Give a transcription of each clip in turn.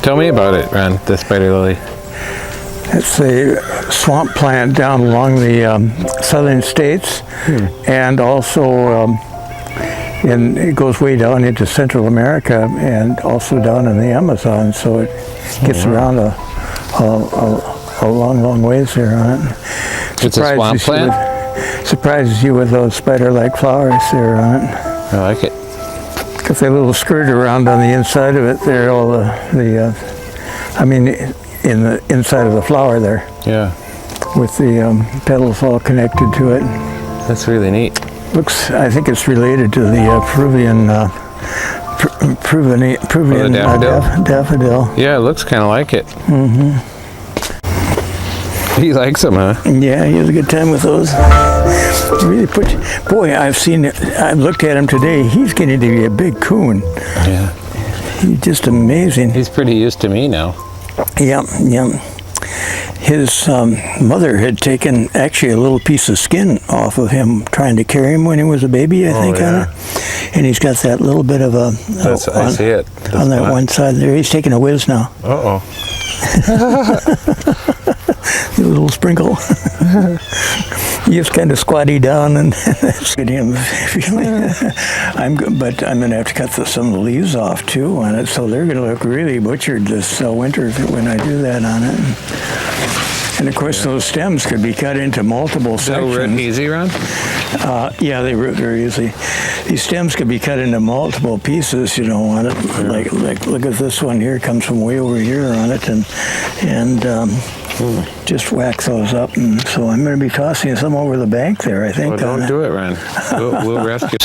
Tell me about it, Ron, the spider lily. It's a swamp plant down along the southern states, and also it goes way down into Central America and also down in the Amazon, so it gets around a long, long ways there on it. It's a swamp plant? Surprises you with those spider-like flowers there on it. I like it. Got that little skirt around on the inside of it there, all in the inside of the flower there. Yeah. With the petals all connected to it. That's really neat. I think it's related to the Peruvian daffodil. Yeah, it looks kind of like it. Mm-hmm. He likes them, huh? Yeah, he has a good time with those. Really boy, I've looked at him today. He's getting to be a big coon. Yeah. He's just amazing. He's pretty used to me now. Yep. His mother had taken actually a little piece of skin off of him trying to carry him when he was a baby, I think, on it. And he's got that little bit of I see it. On that one side there. He's taking a whiz now. Uh-oh. A little sprinkle. He just kind of squatty down and that's good him. But I'm going to have to cut some of the leaves off too on it, so they're going to look really butchered this winter when I do that on it. And of course, those stems could be cut into multiple sections. They'll root easy, Ron? Yeah, they root very easily. These stems could be cut into multiple pieces, on it. Like look at this one here, comes from way over here on it, and just whack those up. And so I'm going to be tossing some over the bank there, I think. Well, don't do it, Ron. We'll rescue.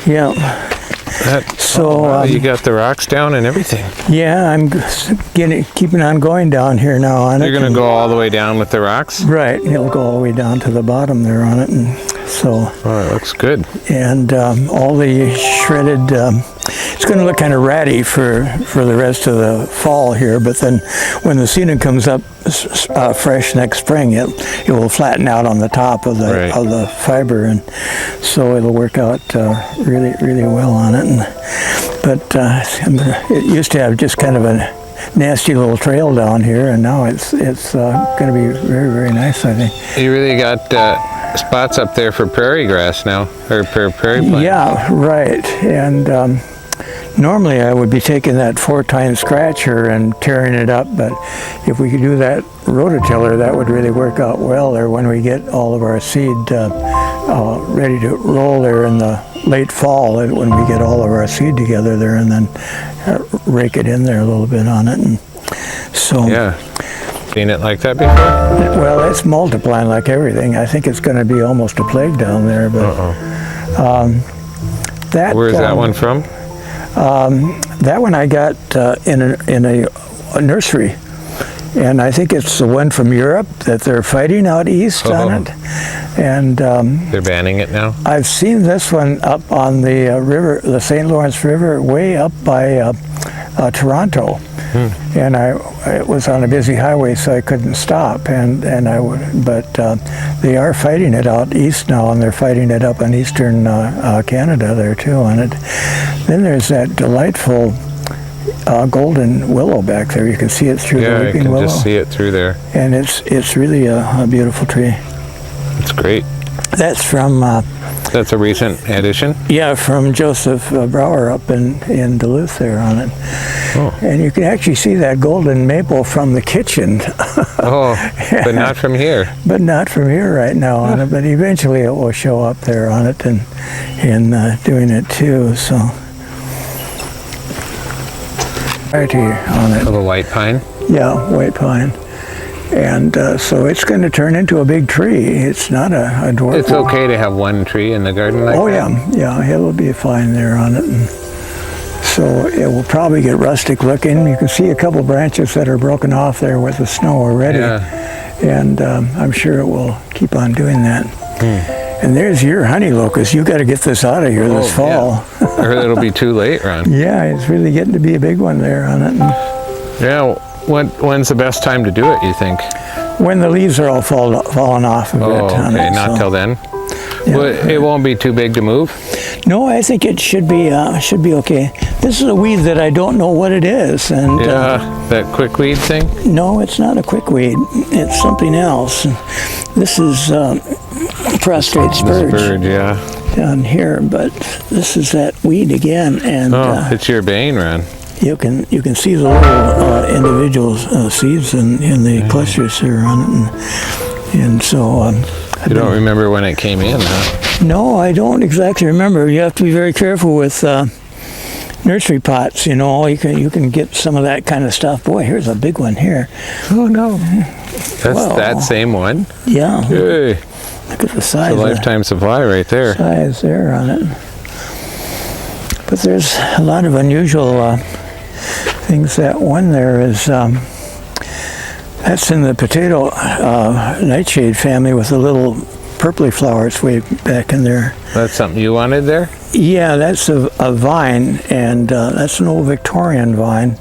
Yeah. You got the rocks down and everything. Yeah, I'm keeping on going down here now on it. You're going to go all the way down with the rocks? Right. It'll go all the way down to the bottom there on it. And so. Oh, it looks good. And all the shredded, it's going to look kind of ratty for the rest of the fall here, but then when the seeding comes up fresh next spring, it will flatten out on the top of the fiber, and so it'll work out really, really well on it. But it used to have just kind of a nasty little trail down here, and now it's going to be very, very nice, I think. You really got spots up there for prairie grass now, or prairie plant. Yeah, right. And normally I would be taking that 4-tine scratcher and tearing it up, but if we could do that rototiller, that would really work out well there when we get all of our seed ready to roll there in the late fall, when we get all of our seed together there, and then rake it in there a little bit on it. And so. Yeah. Seen it like that before? Well, it's multiplying like everything. I think it's going to be almost a plague down there. But where's that one from? That one I got in a nursery, and I think it's the one from Europe that they're fighting out east on it. And they're banning it now. I've seen this one up on the river, the St. Lawrence River, way up by Toronto. And it was on a busy highway, so I couldn't stop. But they are fighting it out east now, and they're fighting it up in eastern Canada there too on it. Then there's that delightful golden willow back there. You can see it through the weeping willow. Yeah, I can just see it through there. And it's really a beautiful tree. It's great. That's from. That's a recent addition? Yeah, from Joseph Brower up in Duluth there on it. Oh. And you can actually see that golden maple from the kitchen. Oh, but not from here. But not from here right now on it. But eventually it will show up there on it and doing it too. So. Right here on it. Little white pine? Yeah, white pine. And so it's going to turn into a big tree. It's not a dwarf. It's okay to have one tree in the garden like that? Oh, yeah, it'll be fine there on it. And so it will probably get rustic looking. You can see a couple branches that are broken off there with the snow already. Yeah. And I'm sure it will keep on doing that. And there's your honey locust. You got to get this out of here this fall. Yeah. I heard it'll be too late, Ron. Yeah, it's really getting to be a big one there on it. Yeah. When's the best time to do it, you think? When the leaves are all falling off of it. Okay, not till then? Well, it won't be too big to move. No, I think it should be okay. This is a weed that I don't know what it is, and That quickweed thing. no, it's not a quickweed. It's something else. This is prostrate spurge Spurge, yeah. down here, but this is that weed again, and It's your bane, Ron. you can see the little individual seeds in the clusters here on it, and so. You don't remember when it came in, huh? No, I don't exactly remember. You have to be very careful with nursery pots. You know, you can get some of that kind of stuff. Boy, here's a big one here. Oh no, that's that same one. Yeah. Hey, Look at the size. a lifetime supply right there. Size there on it. But there's a lot of unusual things. That one there is. That's in the potato nightshade family with the little purpley flowers way back in there. That's something you wanted there? Yeah, that's a vine, and that's an old Victorian vine.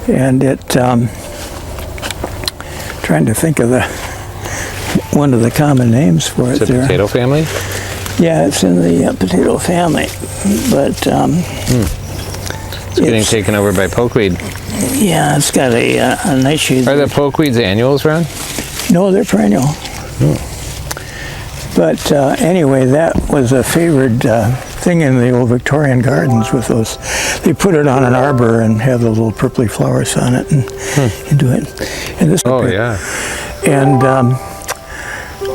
And it, trying to think of one of the common names for it It's a there. potato family? Yeah, it's in the potato family, but It's getting taken over by pokeweed. yeah, it's got a nightshade. Are the pokeweeds annuals, Ron? No, they're perennial. But anyway, that was a favored thing in the old Victorian gardens with those. They put it on an arbor and have the little purpley flowers on it and do it. And this. Oh, yeah. And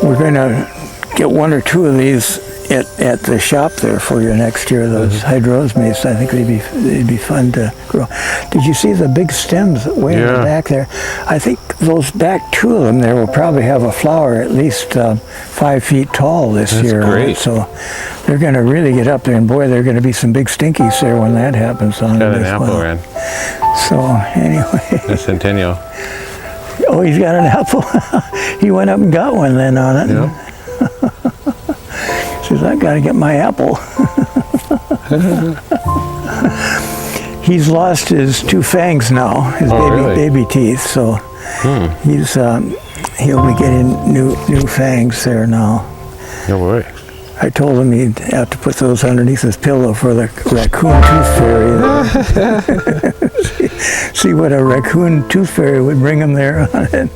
we're going to get one or two of these at the shop there for you next year. Those hydrosmes, I think they'd be fun to grow. Did you see the big stems way in the back there? I think those back two of them there will probably have a flower at least 5 feet tall this year. Great. So they're going to really get up there, and boy, there are going to be some big stinkies there when that happens on Got it an as apple, well. Ron. So anyway. A centennial. Oh, he's got an apple. He went up and got one then on it. Yeah. Says, I got to get my apple. He's lost his 2 fangs now, his baby teeth. So he'll be getting new fangs there now. No boy. I told him he'd have to put those underneath his pillow for the raccoon tooth fairy. See what a raccoon tooth fairy would bring him there on it.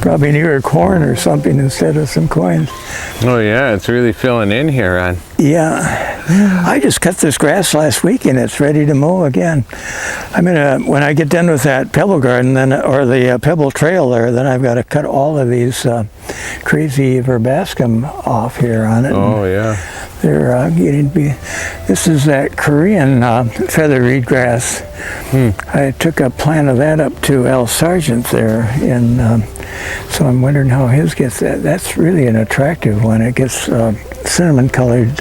Probably an ear of corn or something instead of some coins. Oh yeah, it's really filling in here, Ron. Yeah. I just cut this grass last week and it's ready to mow again. I'm gonna, when I get done with that pebble garden, then or the pebble trail there, then I've got to cut all of these crazy verbascum off here on it. Oh yeah. They're getting to be. This is that Korean feather reed grass. I took a plant of that up to Al Sargent there, and so I'm wondering how his gets that. That's really an attractive one. It gets cinnamon-colored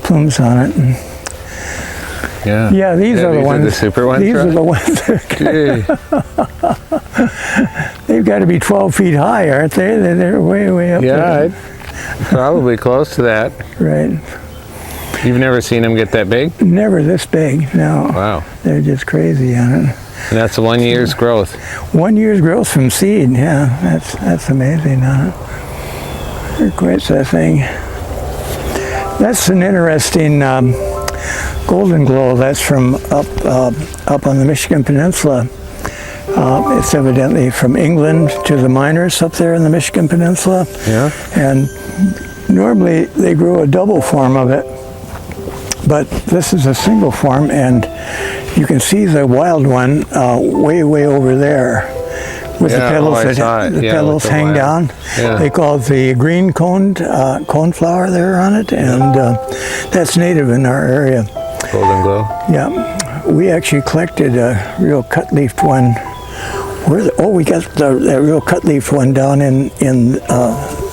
plumes on it. And yeah, these are the ones. The super ones. These are the ones. They've got to be 12 feet high, aren't they? They're way up there. Yeah, probably close to that. Right. You've never seen them get that big? Never this big, no. Wow. They're just crazy on it. And that's 1 year's growth. 1 year's growth from seed, yeah. That's amazing on it. They're quite a thing. That's an interesting golden glow. That's from up on the Michigan Peninsula. It's evidently from England to the miners up there in the Michigan Peninsula. Yeah. And normally they grow a double form of it, but this is a single form, and you can see the wild one way over there with the petals petals hang down. Yeah. They call it the green coneflower there on it, and that's native in our area. Golden glow. Yeah, we actually collected a real cut-leafed one. We got that real cut-leaf one down in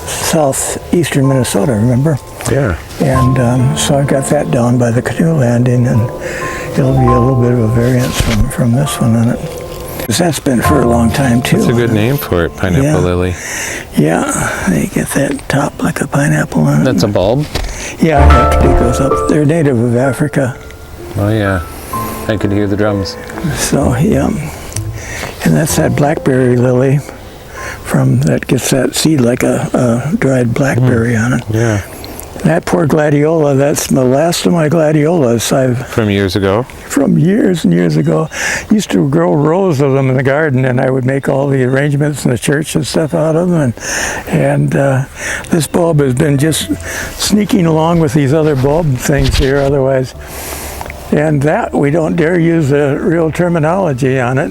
southeastern Minnesota, remember? Yeah. And so I got that down by the canoe landing, and it'll be a little bit of a variance from this one on it. Because that's been for a long time, too. That's a good name for it, pineapple lily. Yeah, they get that top like a pineapple on it. That's a bulb? Yeah, I have to dig those up. They're native of Africa. Oh, yeah. I could hear the drums. So, yeah. And that's that blackberry lily that gets that seed like a dried blackberry on it. Yeah. That poor gladiola, that's the last of my gladiolas From years ago? from years and years ago. Used to grow rows of them in the garden, and I would make all the arrangements in the church and stuff out of them. And this bulb has been just sneaking along with these other bulb things here otherwise. And that, we don't dare use the real terminology on it.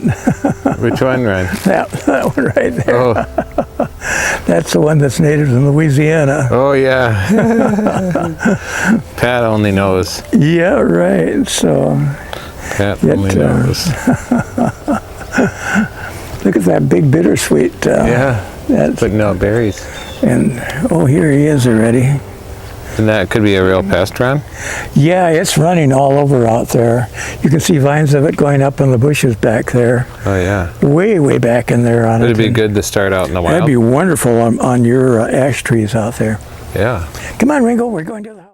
Which one, Ron? that one right there. Oh, That's the one that's native to Louisiana. oh yeah. Pat only knows. Yeah, right. So Pat Yet, only knows. look at that big bittersweet. Yeah, That's, putting out berries. and oh, here he is already. And that could be a real pest, Ron? Yeah, it's running all over out there. You can see vines of it going up in the bushes back there. Oh yeah. Way, way back in there on it. It'd be good to start out in the wild. That'd be wonderful on your ash trees out there. Yeah. Come on, Ringo, we're going to the house.